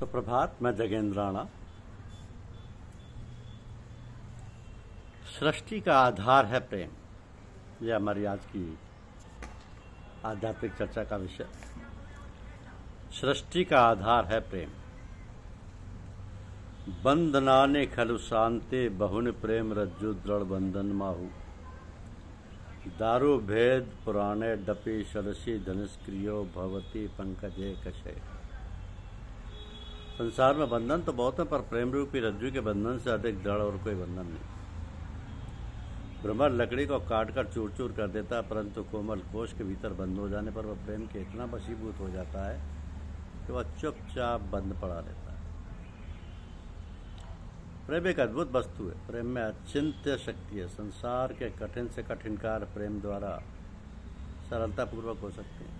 सुप्रभात। मैं जगेंद्राणा। सृष्टि का आधार है प्रेम, यह हमारी आज की आध्यात्मिक चर्चा का विषय। सृष्टि का आधार है प्रेम। बंधनाने खलु शांते बहुन प्रेम रज्जु दृढ़ बंधन माहु। दारु भेद पुराणे डपी सरसी धनुष्क्रियो भवती पंकजे कशे। संसार में बंधन तो बहुत है, पर प्रेम रूपी रज्जु के बंधन से अधिक दृढ़ और कोई बंधन नहीं। भ्रमर लकड़ी को काटकर चूर चूर कर देता है, परंतु कोमल कोश के भीतर बंद हो जाने पर वह प्रेम के इतना वशीभूत हो जाता है कि वह चुपचाप बंद पड़ा रहता है। प्रेम एक अद्भुत वस्तु है। प्रेम में अचिंत्य शक्ति है। संसार के कठिन से कठिन कार्य प्रेम द्वारा सरलतापूर्वक हो सकते हैं।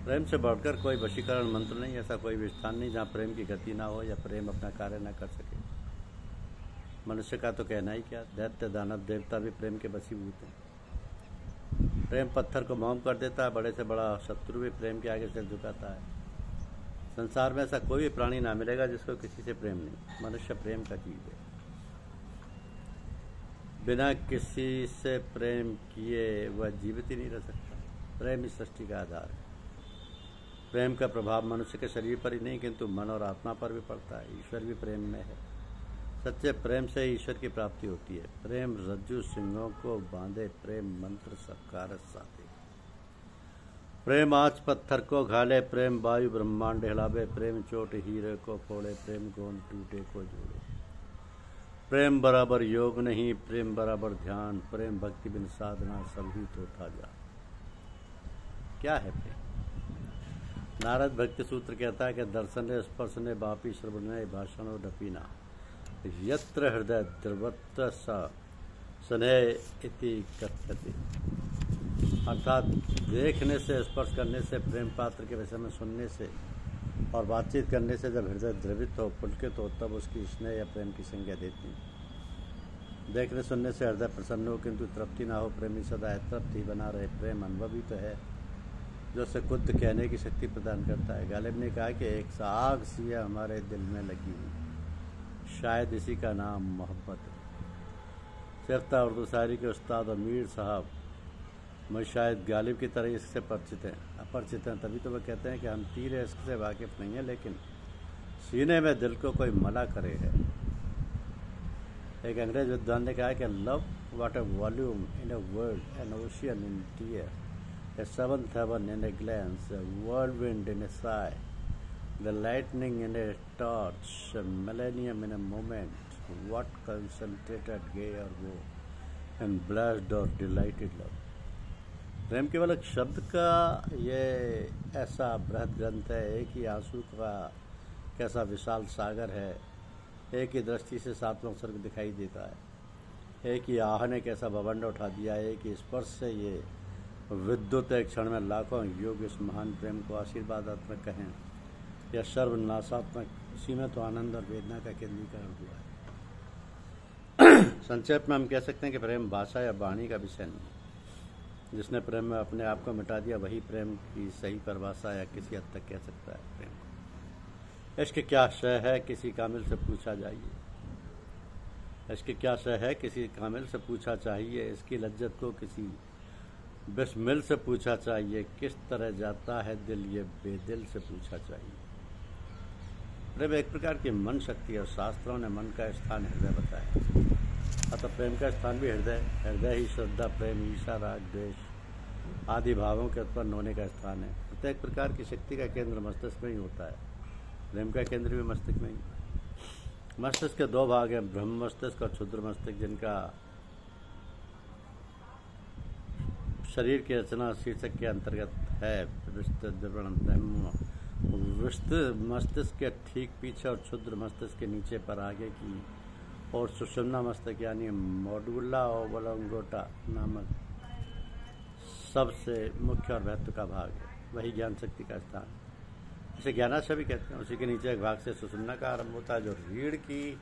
प्रेम से बढ़कर कोई वशीकरण मंत्र नहीं। ऐसा कोई भी स्थान नहीं जहाँ प्रेम की गति ना हो या प्रेम अपना कार्य न कर सके। मनुष्य का तो कहना ही क्या, दैत्य दानव देवता भी प्रेम के वशीभूत हैं। प्रेम पत्थर को मौम कर देता है। बड़े से बड़ा शत्रु भी प्रेम के आगे सिर झुकाता है। संसार में ऐसा कोई भी प्राणी ना मिलेगा जिसको किसी से प्रेम नहीं। मनुष्य प्रेम का जीव है। बिना किसी से प्रेम किए वह जीवित ही नहीं रह सकता। प्रेम ही सृष्टि का आधार है। प्रेम का प्रभाव मनुष्य के शरीर पर ही नहीं किंतु मन और आत्मा पर भी पड़ता है। ईश्वर भी प्रेम में है। सच्चे प्रेम से ही ईश्वर की प्राप्ति होती है। प्रेम रज्जु सिंहों को बांधे, प्रेम मंत्र सब कारज साधे। प्रेम आँच पत्थर को घाले, प्रेम वायु ब्रह्मांड हिलावे। प्रेम चोट हीरे को फोड़े, प्रेम गोंद टूटे को जोड़े। प्रेम बराबर योग नहीं, प्रेम बराबर ध्यान। प्रेम भक्ति बिन साधना सभी तो था जा। क्या है प्रेम? नारद भक्ति सूत्र कहता है कि दर्शने स्पर्शने बापी श्रवणे भाषणो डपीना यत्र हृदय द्रवत्र सा स्नेह इति कथ्यते। अर्थात देखने से, स्पर्श करने से, प्रेम पात्र के विषय में सुनने से और बातचीत करने से जब हृदय द्रवित हो, पुलकित हो, तब उसकी स्नेह या प्रेम की संज्ञा देती है। देखने सुनने से हृदय प्रसन्न हो किंतु तृप्ति ना हो, प्रेमी सदा तृप्त ही बना रहे। प्रेम अनुभवी तो है जो उसे खुद कहने की शक्ति प्रदान करता है। गालिब ने कहा कि एक आग सी है हमारे दिल में लगी हुई, शायद इसी का नाम मोहब्बत है। सिरता उर्दू शायरी के उस्ताद अमीर साहब मैं शायद गालिब की तरह इससे अपरिचित हैं। तभी तो वह कहते हैं कि हम तीर इश्क से वाकिफ नहीं है, लेकिन सीने में दिल को कोई मला करे है। एक अंग्रेज विद्वान ने कहा कि love what a volume in a world, an ocean in tear, a seventh heaven in a glance, a whirlwind in a sigh, the lightning in a torch, a millennium in a moment. What concentrated gay or woe, and blessed or delighted love. प्रेम केवल एक शब्द का ये ऐसा बृहद ग्रंथ है। एक ही आंसू का कैसा विशाल सागर है। एक ही दृष्टि से सातवां स्वर्ग दिखाई देता है। एक ही आह ने कैसा भवंड उठा दिया। एक ही स्पर्श से ये विद्युत एक क्षण में लाखों योग इस महान प्रेम को आशीर्वादात्मक कहें या सर्वनाशात्मक, उसी में तो आनंद और वेदना का केंद्रीकरण हुआ है। संक्षेप में हम कह सकते हैं कि प्रेम भाषा या वाणी का विषय नहीं। जिसने प्रेम में अपने आप को मिटा दिया वही प्रेम की सही परिभाषा या किसी हद तक कह सकता है। प्रेम को इश्क क्या शय है किसी कामिल से पूछा जाइए। इश्क क्या शय है किसी कामिल से पूछा चाहिए। इसकी लज्जत को किसी बिस्मिल से पूछा चाहिए। किस तरह जाता है दिल ये बेदिल से पूछा चाहिए। प्रेम एक प्रकार की मन शक्ति और शास्त्रों ने मन का स्थान हृदय बताया। अतः प्रेम का स्थान भी हृदय। हृदय ही श्रद्धा, प्रेम, ईर्षा, राग, द्वेष आदि भावों के उत्पन्न होने का स्थान है। प्रत्येक प्रकार की शक्ति का केंद्र मस्तिष्क में ही होता है। प्रेम का केंद्र भी मस्तिष्क में ही। मस्तिष्क के दो भाग हैं, ब्रह्म मस्तिष्क और क्षुद्र मस्तिष्क, जिनका शरीर की रचना शीर्षक के अंतर्गत है। विस्तृत मस्तिष्क के ठीक पीछे और क्षुद्र मस्तिष्क के नीचे पर आगे की और सुषुम्ना मस्तिष्क यानी मॉड्यूला ओबलंगोटा नामक सबसे मुख्य और महत्व का भाग है। वही ज्ञान शक्ति का स्थान, इसे ज्ञानाशय भी कहते हैं। उसी के नीचे एक भाग से सुषुम्ना का आरंभ होता है, जो रीढ़ की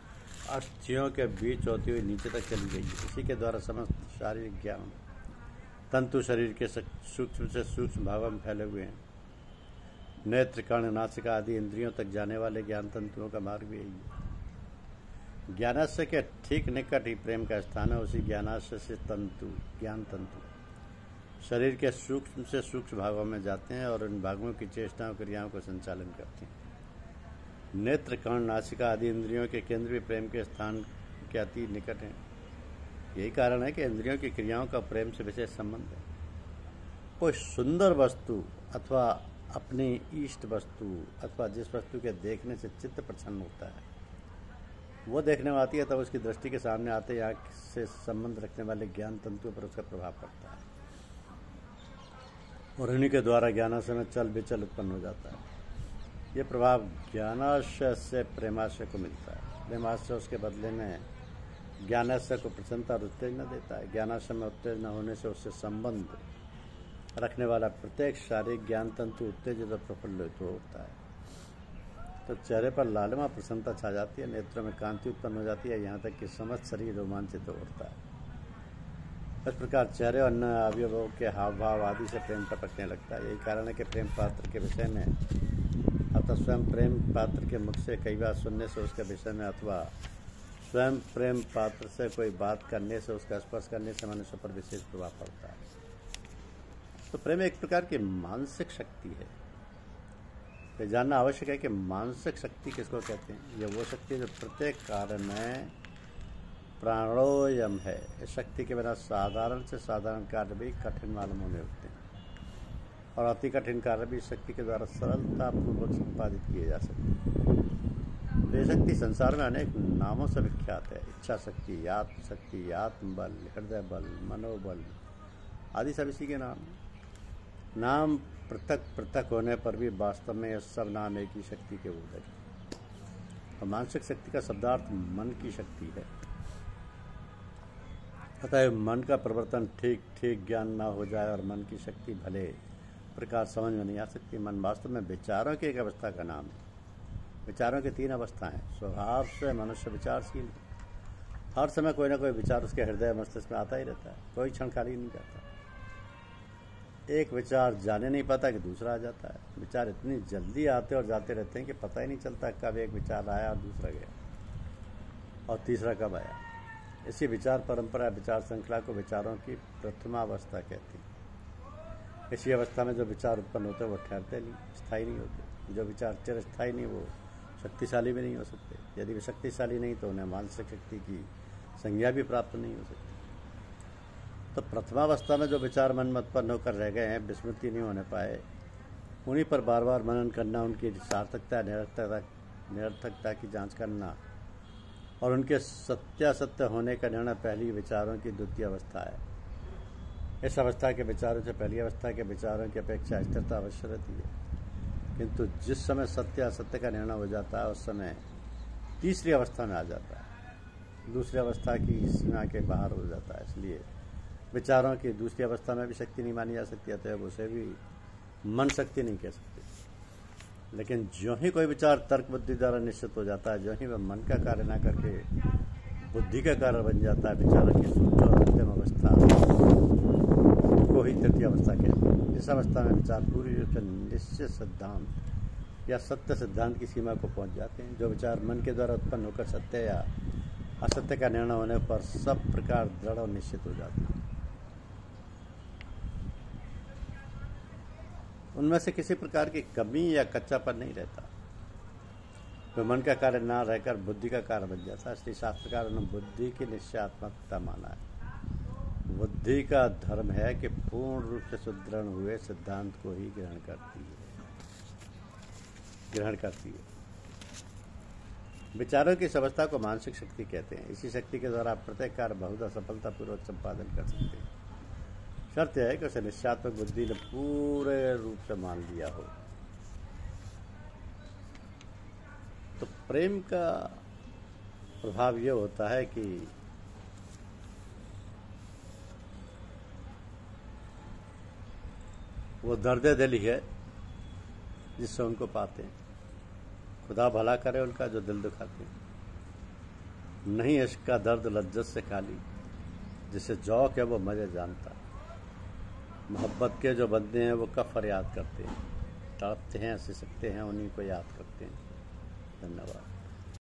अस्थियों के बीच होती हुई नीचे तक चली गई है। इसी के द्वारा समस्त शारीरिक ज्ञान तंतु शरीर के सूक्ष्म से सूक्ष्म भागों में फैले हुए हैं। नेत्र, कर्ण, नासिका आदि इंद्रियों तक जाने वाले ज्ञान तंतुओं का मार्ग भी यही है। ज्ञानाशय के ठीक निकट ही प्रेम का स्थान है। उसी ज्ञानाशय से ज्ञान तंतु शरीर के सूक्ष्म से सूक्ष्म भागों में जाते हैं और उन भागों की चेष्टाओं क्रियाओं को संचालन करते हैं। नेत्र, कर्ण, नासिका आदि इंद्रियों के केंद्र भी प्रेम के स्थान के अति निकट हैं। यही कारण है कि इंद्रियों की क्रियाओं का प्रेम से विशेष संबंध है। कोई सुंदर वस्तु अथवा अपनी इष्ट वस्तु अथवा जिस वस्तु के देखने से चित्त प्रसन्न होता है, वो देखने में आती है, तब उसकी दृष्टि के सामने आते ही आँख से संबंध रखने वाले ज्ञान तंतुओं पर उसका प्रभाव पड़ता है और उन्हीं के द्वारा ज्ञानाशय में चल विचल उत्पन्न हो जाता है। ये प्रभाव ज्ञानाशय से प्रेमाशय को मिलता है। प्रेमाशय उसके बदले में ज्ञानाशय को प्रसन्नता और उत्तेजना देता है। ज्ञानाशय में उत्तेजना होने से उससे संबंध रखने वाला प्रत्येक शारीरिक ज्ञान तंतु उत्तेजित और प्रफुल्लित होता है। तो चेहरे पर लालिमा प्रसन्नता छा जाती है, नेत्रों में कांति उत्पन्न हो जाती है, यहाँ तक कि समस्त शरीर रोमांचित होता है। इस प्रकार चेहरे और अन्य अवयवों के हाव भाव आदि से प्रेम टपकने लगता है। यही कारण है कि प्रेम पात्र के विषय में अथवा स्वयं प्रेम पात्र के मुख से कई बार सुनने से उसके विषय में अथवा स्वयं प्रेम पात्र से कोई बात करने से, उसका स्पर्श करने से मनुष्य पर विशेष प्रभाव पड़ता है। तो प्रेम एक प्रकार की मानसिक शक्ति है। ये जानना आवश्यक है कि मानसिक शक्ति किसको कहते हैं। यह वो शक्ति जो प्रत्येक कार्य में प्राणोयम है। इस शक्ति के बिना साधारण से साधारण कार्य भी कठिन मालूम होने लगते हैं और अति कठिन कार्य भी शक्ति के द्वारा सरलतापूर्वक संपादित किए जा सकते हैं। ये शक्ति संसार में अनेक नामों से विख्यात है। इच्छा शक्ति, आत्मशक्ति, आत्मबल, हृदय बल, मनोबल आदि सब इसी के नाम हैं। नाम पृथक पृथक होने पर भी वास्तव में यह सब नाम एक ही शक्ति के बोधक है। और मानसिक शक्ति का शब्दार्थ मन की शक्ति है। अतः मन का प्रवर्तन ठीक ठीक ज्ञान ना हो जाए और मन की शक्ति भले प्रकार समझ में नहीं आ सकती। मन वास्तव में विचारों की एक अवस्था का नाम है। विचारों की 3 अवस्थाएं। स्वभाव से मनुष्य विचारशील, हर समय कोई ना कोई विचार उसके हृदय मस्तिष्क में आता ही रहता है, कोई क्षण खाली नहीं जाता। एक विचार जाने नहीं पाता कि दूसरा आ जाता है। विचार इतनी जल्दी आते और जाते रहते हैं कि पता ही नहीं चलता कब एक विचार आया और दूसरा गया और तीसरा कब आया। इसी विचार परंपरा, विचार श्रृंखला को विचारों की प्रथमावस्था कहती है। इसी अवस्था में जो विचार उत्पन्न होते हैं वो ठहरते नहीं, स्थायी नहीं होते। जो विचार चिरस्थायी नहीं, वो शक्तिशाली भी नहीं हो सकते। यदि वे शक्तिशाली नहीं तो उन्हें मानसिक शक्ति की संज्ञा भी प्राप्त नहीं हो सकती। तो प्रथमावस्था में जो विचार मन में उत्पन्न होकर रह गए हैं, विस्मृति नहीं होने पाए, उन्हीं पर बार बार मनन करना, उनकी सार्थकता निरर्थकता की जांच करना और उनके सत्यासत्य होने का निर्णय पहली विचारों की द्वितीय अवस्था है। इस अवस्था के विचारों से पहली अवस्था के विचारों की अपेक्षा स्थिरता अवश्य रहती है, किंतु जिस समय सत्य असत्य का निर्णय हो जाता है उस समय तीसरी अवस्था में आ जाता है, दूसरी अवस्था की सीमा के बाहर हो जाता है। इसलिए विचारों की दूसरी अवस्था में भी शक्ति नहीं मानी जा सकती, अतः उसे भी मन शक्ति नहीं कह सकते। लेकिन जो ही कोई विचार तर्क बुद्धि द्वारा निश्चित हो जाता है, जो ही वह मन का कार्य ना करके बुद्धि का कार्य बन जाता है, विचारों की सूक्ष्म और अंतिम अवस्था को ही तृतीय अवस्था कहते हैं। इस अवस्था में विचार पूरी रूप से निश्चित सिद्धांत या सत्य सिद्धांत की सीमा को पहुंच जाते हैं। जो विचार मन के द्वारा उत्पन्न होकर सत्य या असत्य का निर्णय होने पर सब प्रकार दृढ़ और निश्चित हो जाते हैं। उनमें से किसी प्रकार की कमी या कच्चापन नहीं रहता। तो मन का कार्य ना रहकर बुद्धि का कार्य बन जाता है। इसलिए शास्त्रकार ने बुद्धि की निश्चयात्मकता माना है। बुद्धि का धर्म है कि पूर्ण रूप से सुदृढ़ हुए सिद्धांत को ही ग्रहण करती है। विचारों की इस अवस्था को मानसिक शक्ति कहते हैं। इसी शक्ति के द्वारा प्रत्येक कार्य बहुधा सफलतापूर्वक संपादन कर सकते हैं। शर्त यह है कि उसे निश्चयात्मक बुद्धि ने पूरे रूप से मान लिया हो। तो प्रेम का प्रभाव यह होता है कि वो दर्द दिल ही है जिससे उनको पाते हैं। खुदा भला करे उनका जो दिल दुखाते हैं। नहीं इसका दर्द लज्जत से खाली, जिसे जौक है वो मजे जानता। मोहब्बत के जो बंदे हैं वो कब फरियाद करते हैं। तड़पते हैं, सिसकते हैं, उन्हीं को याद करते हैं। धन्यवाद।